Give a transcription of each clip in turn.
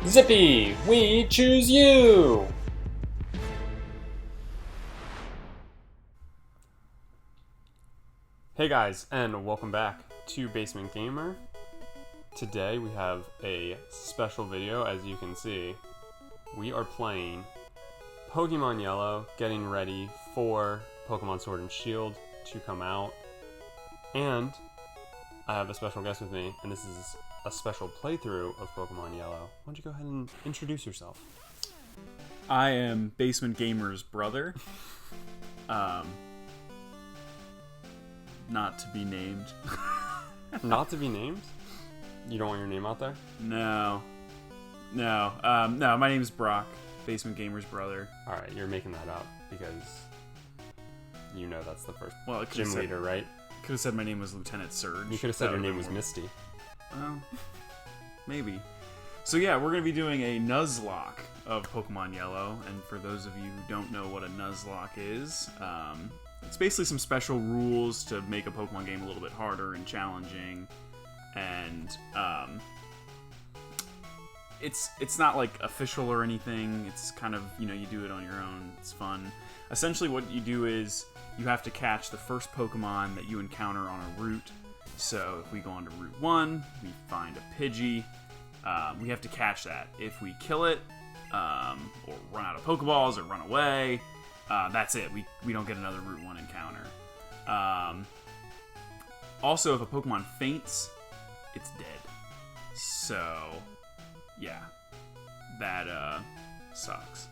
ZIPPEE, we choose you! Hey guys, and welcome back to Basement Gamer. Today we have a special video. As you can see, we are playing Pokemon Yellow, getting ready for Pokemon Sword and Shield to come out. And I have a special guest with me, and this is a special playthrough of Pokemon Yellow. Why don't you go ahead and introduce yourself? I am Basement Gamer's brother. Not to be named. Not to be named? You don't want your name out there? No. My name's Brock, Basement Gamer's brother. Alright, you're making that up because you know that's the first gym said, leader, right? Could have said my name was Lieutenant Surge. You could have said your name was Misty. Well, maybe. So yeah, we're going to be doing a Nuzlocke of Pokemon Yellow, and for those of you who don't know what a Nuzlocke is, it's basically some special rules to make a Pokemon game a little bit harder and challenging, and it's not like official or anything. It's kind of, you do it on your own. It's fun. Essentially what you do is you have to catch the first Pokemon that you encounter on a route. So if we go on to Route 1, we find a Pidgey. We have to catch that. If we kill it, or run out of Pokeballs, or run away, that's it. We don't get another Route 1 encounter. Also, if a Pokemon faints, it's dead. So, yeah. That sucks.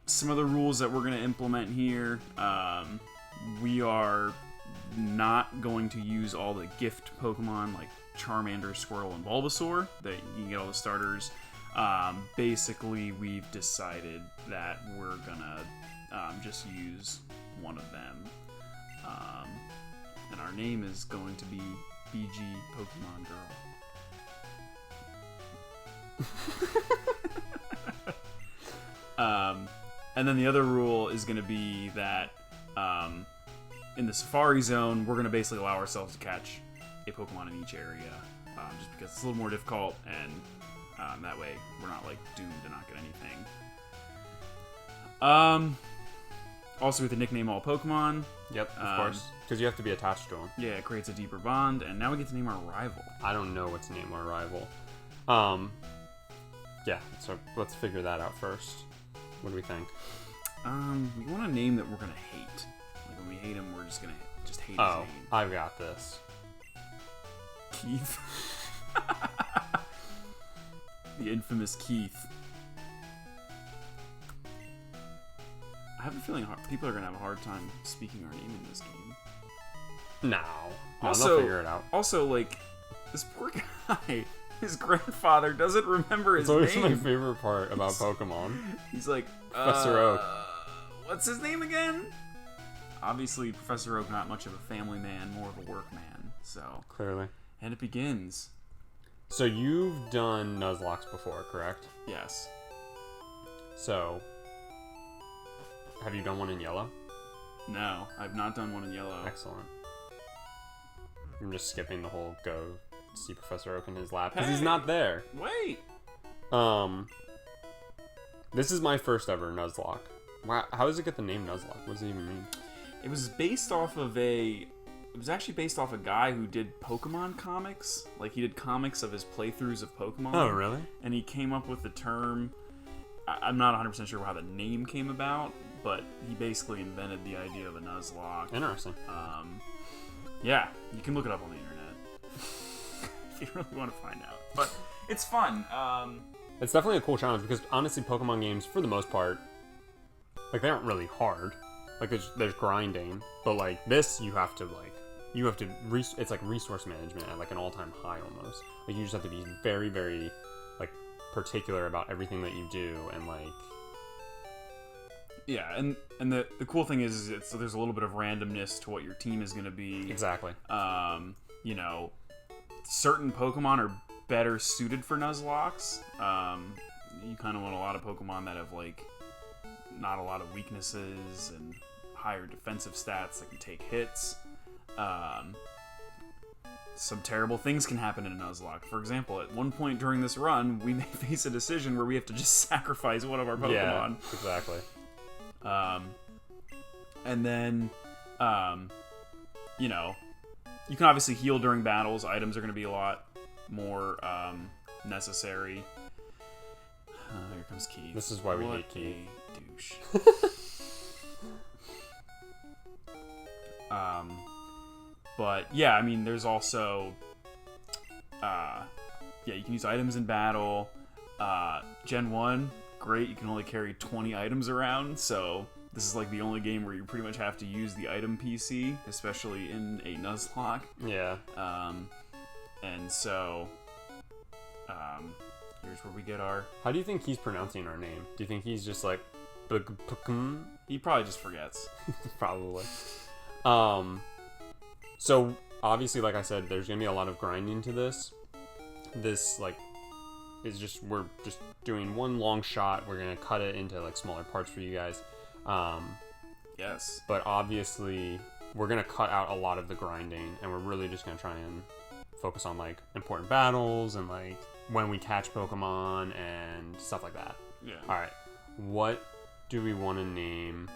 Some other rules that we're going to implement here. We are not going to use all the gift Pokemon like Charmander, Squirtle, and Bulbasaur that you can get all the starters. Basically, we've decided that we're gonna just use one of them, and our name is going to be BG Pokemon Girl. And then the other rule is going to be that in the Safari Zone, we're going to basically allow ourselves to catch a Pokemon in each area, just because it's a little more difficult, and that way we're not like doomed to not get anything. Also, with the nickname all Pokemon. Yep, of course, because you have to be attached to them. Yeah, it creates a deeper bond, and now we get to name our rival. I don't know what to name our rival. Yeah, so let's figure that out first. What do we think? We want a name that we're gonna hate. Like when we hate him, we're just gonna hate his name. Oh, I've got this. Keith. The infamous Keith. I have a feeling people are going to have a hard time speaking our name in this game. No, Also, they'll figure it out. Also, like, this poor guy, his grandfather doesn't remember his It's always name. my favorite part about Pokemon. He's like, Professor Oak. What's his name again? Obviously, Professor Oak, not much of a family man, more of a work man. So, Clearly. and it begins. So you've done Nuzlocke before, correct? Yes. So, have you done one in yellow? No, I've not done one in yellow. Excellent. I'm just skipping the whole go see Professor Oak in his lab because he's not there. Wait. This is my first ever Nuzlocke. Wow, how does it get the name Nuzlocke? What does it even mean? It was actually based off a guy who did Pokemon comics. Like, he did comics of his playthroughs of Pokemon. Oh, really? And he came up with the term. I'm not 100% sure how the name came about, but he basically invented the idea of a Nuzlocke. Interesting. Yeah, you can look it up on the internet if you really want to find out. But it's fun. It's definitely a cool challenge because honestly, Pokemon games, for the most part, like, they aren't really hard. Like, there's grinding, but like this, you have to it's like resource management at like an all-time high almost. Like, you just have to be very, very like particular about everything that you do, and like, yeah, and the cool thing is there's a little bit of randomness to what your team is going to be. Exactly. Certain Pokemon are better suited for Nuzlockes. You kind of want a lot of Pokemon that have like not a lot of weaknesses and higher defensive stats that can take hits. some terrible things can happen in a Nuzlocke. For example, at one point during this run, we may face a decision where we have to just sacrifice one of our Pokemon. Yeah, exactly. And then, you know, you can obviously heal during battles. Items are going to be a lot more necessary. Here comes Keith. This is why we hate Keith. Douche. But yeah, I mean, there's also, yeah, you can use items in battle. Gen 1, great. You can only carry 20 items around, so this is like the only game where you pretty much have to use the item PC, especially in a Nuzlocke. Yeah. And so, here's where we get our... How do you think he's pronouncing our name? Do you think he's just like... He probably just forgets. Probably. So, obviously, like I said, there's going to be a lot of grinding to this. This, like, is just... We're just doing one long shot. We're going to cut it into, like, smaller parts for you guys. Yes. But obviously, we're going to cut out a lot of the grinding, and we're really just going to try and focus on, like, important battles and, like, when we catch Pokemon and stuff like that. Yeah. Alright. What do we want to name?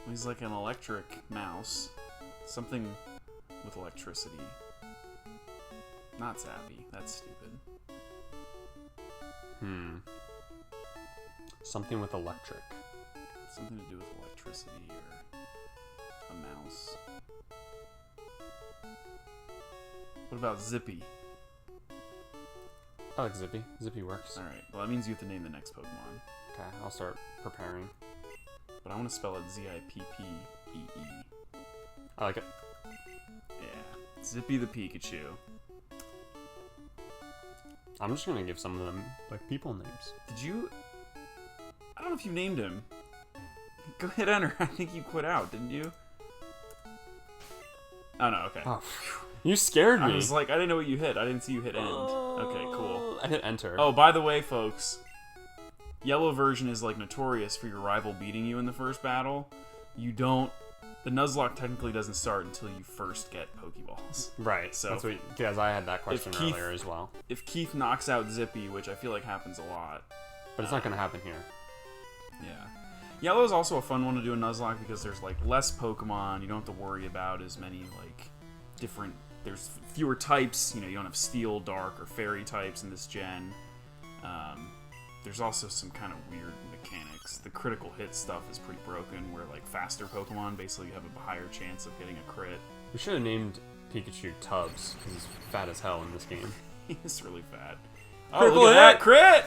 He's like an electric mouse. Something with electricity. Not Zappy. That's stupid. Something with electric. Something to do with electricity or a mouse. What about Zippy? I like Zippy. Zippy works. Alright, well that means you have to name the next Pokemon. Okay, I'll start preparing. But I want to spell it ZIPPEE. I like it. Yeah. Zippy the Pikachu. I'm just gonna give some of them, like, people names. Did you... I don't know if you named him. Go hit enter. I think you quit out, didn't you? Oh no, okay. Oh, you scared me. I was like, I didn't know what you hit. I didn't see you hit end. Okay, cool. I hit enter. Oh, by the way, folks, yellow version is like notorious for your rival beating you in the first battle. You don't... The Nuzlocke technically doesn't start until you first get Pokeballs. Right, So that's what, because I had that question Keith- earlier as well. If Keith knocks out Zippy, which I feel like happens a lot... But it's not gonna happen here. Yeah. Yellow is also a fun one to do in Nuzlocke because there's, like, less Pokemon. You don't have to worry about as many, like, different... There's fewer types. You know, you don't have Steel, Dark, or Fairy types in this gen. There's also some kind of weird mechanics. The critical hit stuff is pretty broken, where, like, faster Pokemon basically have a higher chance of getting a crit. We should have named Pikachu Tubbs, because he's fat as hell in this game. He's really fat. Critical look at that hit! crit!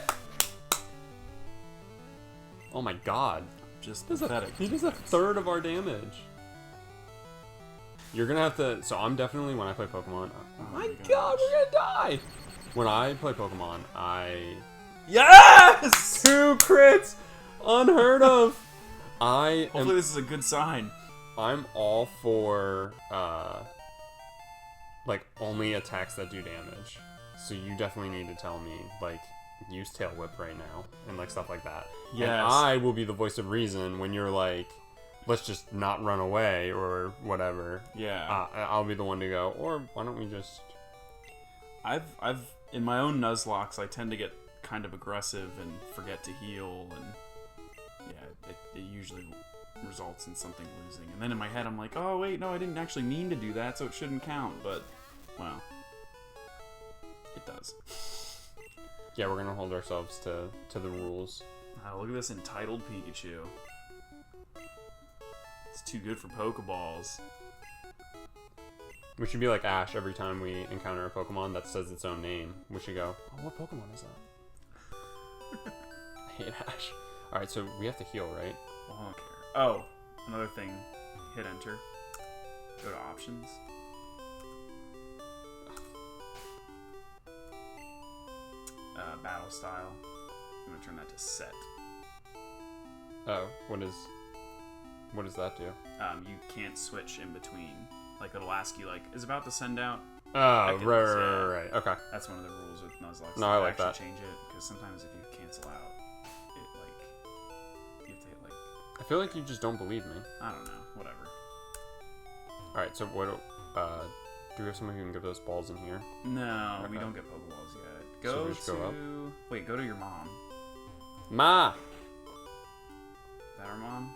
Oh my god. Just pathetic. He does a third of our damage. You're gonna have to... So I'm definitely, when I play Pokemon... Oh my god, we're gonna die! When I play Pokemon, I... Yes! 2 crits! Unheard of! Hopefully this is a good sign. I'm all for, like, only attacks that do damage. So you definitely need to tell me, like, use Tail Whip right now, and, like, stuff like that. Yes. And I will be the voice of reason when you're like, let's just not run away, or whatever. Yeah. I'll be the one to go, or why don't we just... I've in my own Nuzlocks, I tend to get kind of aggressive and forget to heal, and yeah, it usually results in something losing. And then in my head, I'm like, oh wait, no, I didn't actually mean to do that, so it shouldn't count. But, well, it does. Yeah, we're gonna hold ourselves to the rules. Look at this entitled Pikachu. It's too good for Pokeballs. We should be like Ash every time we encounter a Pokemon that says its own name. We should go, oh, what Pokemon is that? I hate Ash. Alright, so we have to heal, right? Well, I don't care. Oh, another thing. Hit enter. Go to options. Battle style. I'm gonna turn that to set. Oh, what does that do? You can't switch in between. Like, it'll ask you, like, is about to send out. Oh, Activities, right. Okay. That's one of the rules with Nuzlocke. No, I like that. Change it, because sometimes if you cancel out, it, like, you have to hit, like... I feel like you just don't believe me. I don't know. Whatever. Alright, so what, Do we have somebody who can give those balls in here? No, we Okay. don't get Pokeballs yet. So Go we just go up? Wait, go to your mom. Ma! Is that our mom?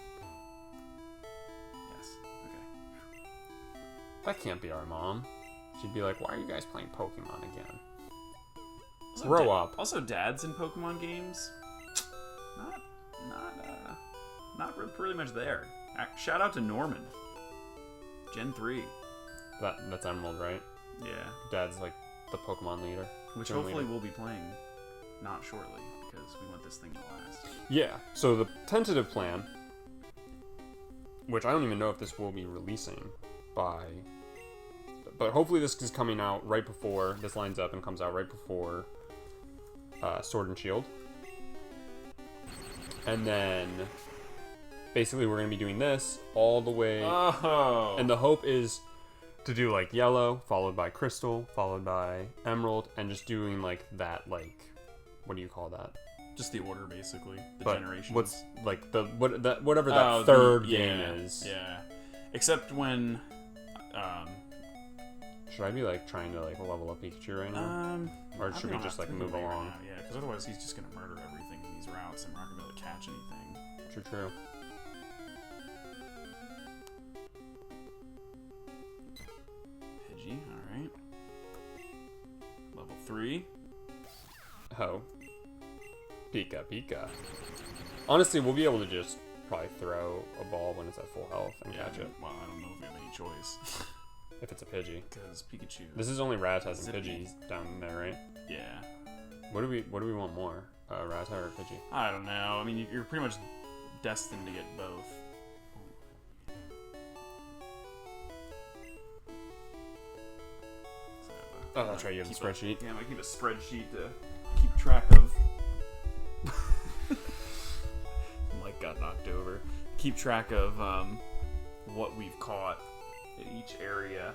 Yes. Okay. That can't be our mom. She'd be like, why are you guys playing Pokemon again? Also, Grow up. Also, dads in Pokemon games, not really much there. Shout out to Norman. Gen 3. That's Emerald, right? Yeah. Dad's like the Pokemon leader. Which Gym hopefully leader. we'll be playing not shortly, because we want this thing to last. Yeah, so the tentative plan, which I don't even know if this will be releasing by, but hopefully this is coming out right before, this lines up and comes out right before Sword and Shield. And then basically we're going to be doing this all the way, and the hope is to do like Yellow, followed by Crystal, followed by Emerald, and just doing like that, like, what do you call that? Just the order, basically. The But generations. what's like whatever that third game is? Yeah. Except when, Should I be like trying to like level up Pikachu right now, or should we just like move along? Now, yeah, because otherwise he's just gonna murder everything in these routes, and we're not gonna be able to catch anything. True. Pidgey, all right. Level 3. Oh. Pika. Honestly, we'll be able to just probably throw a ball when it's at full health and catch it. Well, I don't know if we have any choice. If it's a Pidgey. Because Pikachu. This is only Rattata and ZIPPEE. Pidgeys down there, right? Yeah. What do we want more? Rattata or Pidgey? I don't know. I mean, you're pretty much destined to get both. Oh, that's right, you have the spreadsheet. Yeah, I'm gonna keep a spreadsheet to keep track of. Mike got knocked over. Keep track of what we've caught in each area.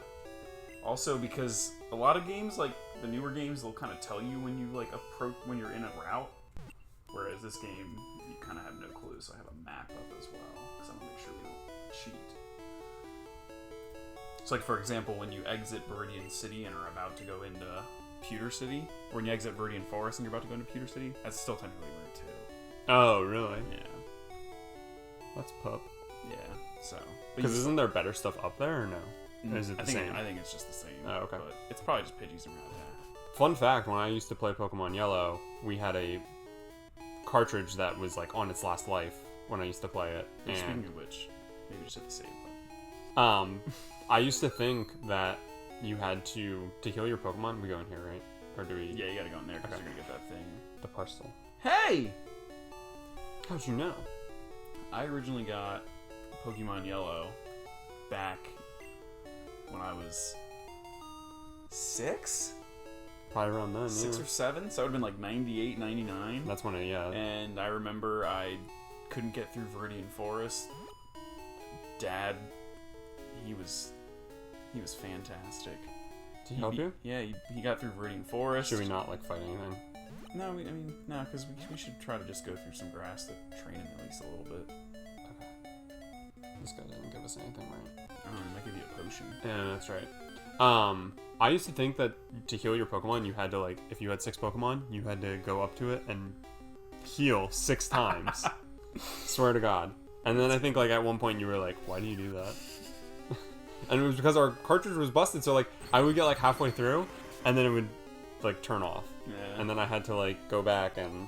Also, because a lot of games, like the newer games, they'll kind of tell you when you like approach when you're in a route. Whereas this game, you kind of have no clue. So I have a map up as well because I want to make sure we don't cheat. So, like, for example, when you exit Viridian City and are about to go into Pewter City, or when you exit Viridian Forest and you're about to go into Pewter City, that's still technically Route 2. Oh, really? Yeah. That's pup. Yeah, so. Because isn't there better stuff up there, or no? Or is it the I think same? I think it's just the same. Oh, okay. But it's probably just Pidgeys and Rattata. Fun fact, when I used to play Pokemon Yellow, we had a cartridge that was like on its last life when I used to play it. And speaking And of which, maybe just hit the save button. I used to think that you had to heal your Pokemon. We go in here, right? Or do we? Yeah, you gotta go in there because Okay. you're gonna get that thing. The parcel. Hey! How'd you know? I originally got Pokemon Yellow back when I was 6? Probably around then. 6 yeah. or 7? So I would have been like 98, 99. That's when yeah. And I remember I couldn't get through Viridian Forest. Dad, he was fantastic. Did he help you? Yeah, he got through Viridian Forest. Should we not like fight anything? No, no, because we should try to just go through some grass to train him at least a little bit. This guy didn't give us anything, right? I don't know, he might give you a potion. Yeah, that's right. I used to think that to heal your Pokemon, you had to like, if you had 6 Pokemon, you had to go up to it and heal 6 times. Swear to God. And then I think like at one point you were like, why do you do that? And it was because our cartridge was busted, so like I would get like halfway through, and then it would like turn off. Yeah. And then I had to like go back, and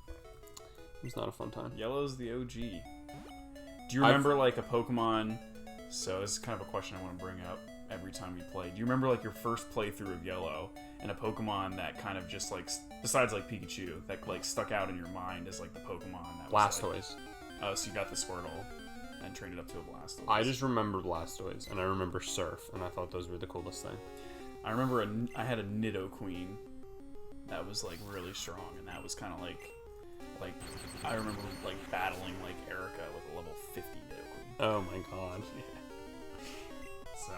it was not a fun time. Yellow's the OG. Do you remember like a Pokemon? So this is kind of a question I want to bring up every time we play. Do you remember like your first playthrough of Yellow and a Pokemon that kind of just like, besides like Pikachu, that like stuck out in your mind as like the Pokemon that was Blastoise. Oh, so you got the Squirtle and trained it up to a Blastoise. I just remember Blastoise, and I remember Surf, and I thought those were the coolest thing. I remember I had a Nidoqueen that was like really strong, and that was kind of like I remember like battling like Erica with a level 50 Nidoqueen. Oh my God. Yeah. So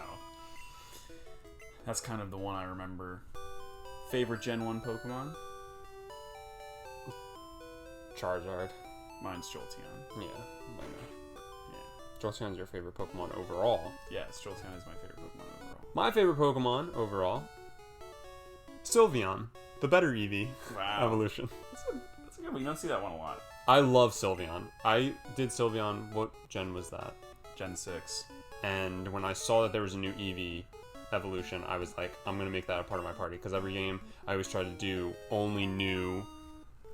that's kind of the one I remember. Favorite Gen 1 Pokemon? Charizard. Mine's Jolteon. Yeah, I know. Yeah. Jolteon's your favorite Pokemon overall. Yes, Jolteon is my favorite Pokemon overall. My favorite Pokemon overall, Sylveon, the better Eevee evolution. That's a good one. You don't see that one a lot. I love Sylveon. I did Sylveon. What gen was that? Gen 6. And when I saw that there was a new Eevee evolution, I was like, I'm gonna make that a part of my party, because every game I always try to do only new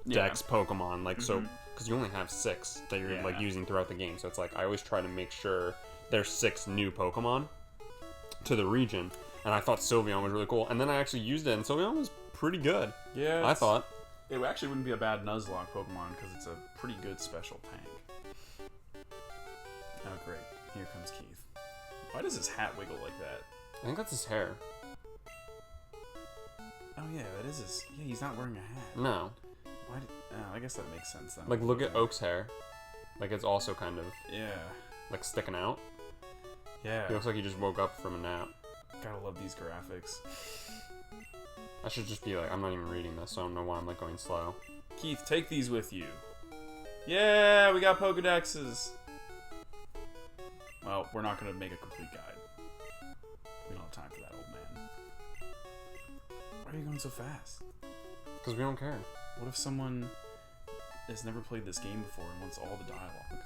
Dex Pokemon, like so, because you only have 6 that you're like using throughout the game. So it's like I always try to make sure there's 6 new Pokemon to the region. And I thought Sylveon was really cool, and then I actually used it, and Sylveon was pretty good. Yeah, I thought it actually wouldn't be a bad Nuzlocke Pokemon because it's a pretty good special tank. Oh great, here comes Keith. Why does his hat wiggle like that? I think that's his hair. Oh yeah, that is his. Yeah, he's not wearing a hat. No. Why? I guess that makes sense then. Like, look at Oak's hair. Like, it's also kind of like sticking out. Yeah. He looks like he just woke up from a nap. Gotta love these graphics. I should just be like, I'm not even reading this, so I don't know why I'm like going slow. Keith, take these with you. Yeah, we got Pokedexes. Well, we're not gonna make a complete guide. We don't have time for that, old man. Why are you going so fast? Because we don't care. What if someone has never played this game before and wants all the dialogue?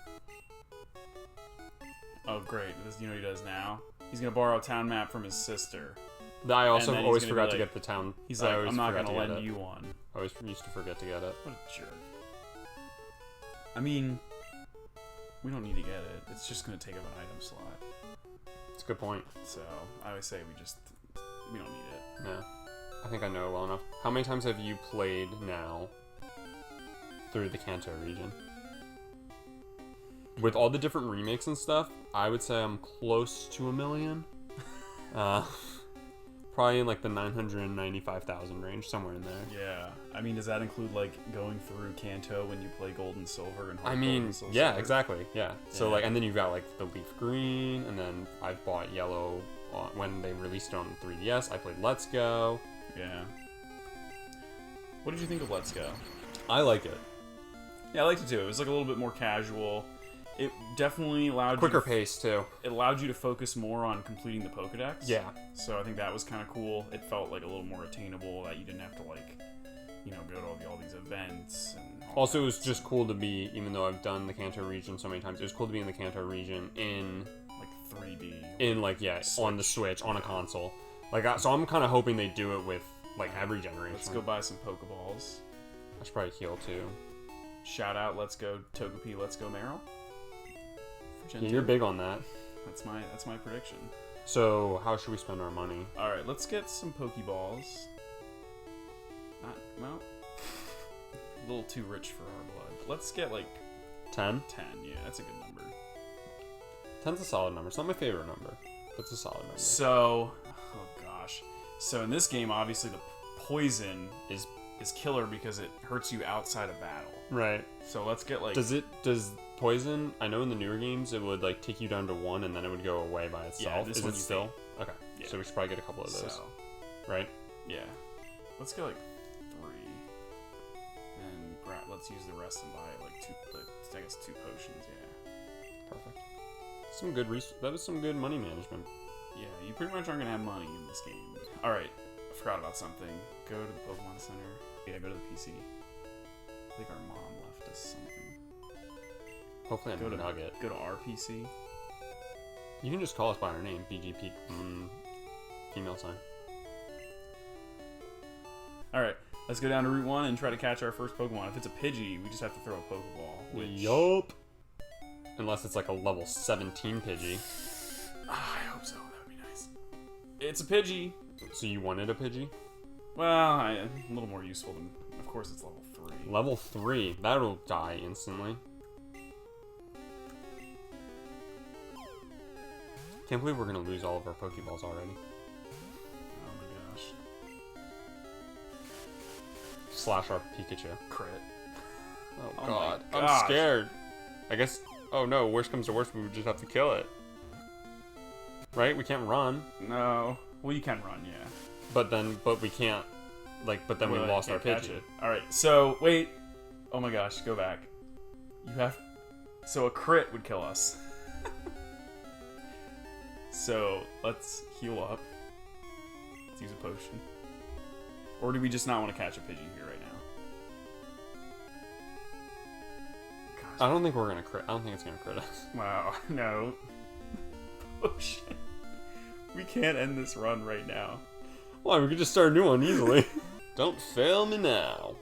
Oh, great. You know what he does now? He's going to borrow a town map from his sister. I also always forgot to get the town. He's like, I'm not going to lend you one. I always used to forget to get it. What a jerk. I mean, we don't need to get it. It's just going to take up an item slot. That's a good point. So, I always say we don't need it. No. I think I know well enough. How many times have you played now through the Kanto region? With all the different remakes and stuff, I would say I'm close to 1 million. Probably in like the 995,000 range, somewhere in there. Yeah. I mean, does that include like going through Kanto when you play Gold and Silver and I mean, yeah, exactly. Yeah. So like, and then you've got like the Leaf Green, and then I bought Yellow when they released it on 3DS. I played Let's Go. Yeah. What did you think of Let's Go? I like it. Yeah, I liked it too. It was like a little bit more casual. It definitely allowed quicker pace too. It allowed you to focus more on completing the Pokedex. Yeah. So I think that was kind of cool. It felt like a little more attainable, that you didn't have to like, go to all these events and. Also, it was just cool to be, even though I've done the Kanto region so many times, it was cool to be in the Kanto region in like 3D. In like on the Switch on a console. Like, so I'm kind of hoping they do it with like every generation. Let's go buy some Pokeballs. I should probably heal too. Shout out, let's go Togepi, let's go Meryl. Yeah, you're big on that. That's my prediction. So how should we spend our money? All right, let's get some Pokeballs. Well, a little too rich for our blood. Let's get like 10. 10, yeah, that's a good number. 10's a solid number. It's not my favorite number, but it's a solid number. So, oh gosh. So in this game, obviously the poison is killer because it hurts you outside of battle. Right. So let's get like. Does poison? I know in the newer games it would like take you down to 1 and then it would go away by itself. Yeah, is it still? Okay. Yeah. So we should probably get a couple of those. So, right. Yeah. Let's get like 3, and let's use the rest and buy like 2. I guess 2 potions. Yeah. Perfect. That was some good money management. Yeah, you pretty much aren't gonna have money in this game. All right. I forgot about something. Go to the Pokemon Center. Yeah, go to the PC. I think our mom left us something. Hopefully I'm a nugget. Go to our PC. You can just call us by our name, BGP, female sign. Alright, let's go down to Route 1 and try to catch our first Pokemon. If it's a Pidgey, we just have to throw a Pokeball. Yup. Unless it's like a level 17 Pidgey. I hope so. That would be nice. It's a Pidgey. So you wanted a Pidgey? Well, a little more useful than... Of course it's level 3. Level 3? That'll die instantly. Can't believe we're gonna lose all of our Pokeballs already. Oh my gosh. Slash our Pikachu. Crit. Oh god. I'm scared. I guess... Oh no, worst comes to worst, we would just have to kill it. Right? We can't run. No. Well, you can run, yeah. But we can't... we lost our Pidgey. Alright, so, wait. Oh my gosh, go back. You have... So a crit would kill us. So, let's heal up. use a potion. Or do we just not want to catch a Pidgey here right now? I don't think we're gonna crit. I don't think it's gonna crit us. Wow, no. Potion. We can't end this run right now. Why? We could just start a new one easily. Don't fail me now.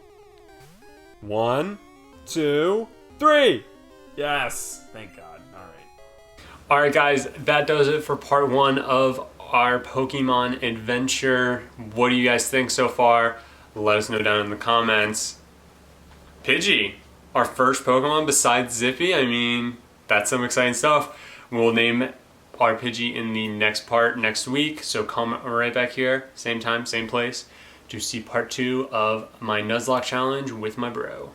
1, 2, 3. Yes! Thank God. Alright. Alright guys, that does it for part 1 of our Pokemon adventure. What do you guys think so far? Let us know down in the comments. Pidgey, our first Pokemon besides ZIPPEE. I mean, that's some exciting stuff. We'll name our Pidgey in the next part next week, so comment right back here, same time, same place, to see part 2 of my Nuzlocke challenge with my bro.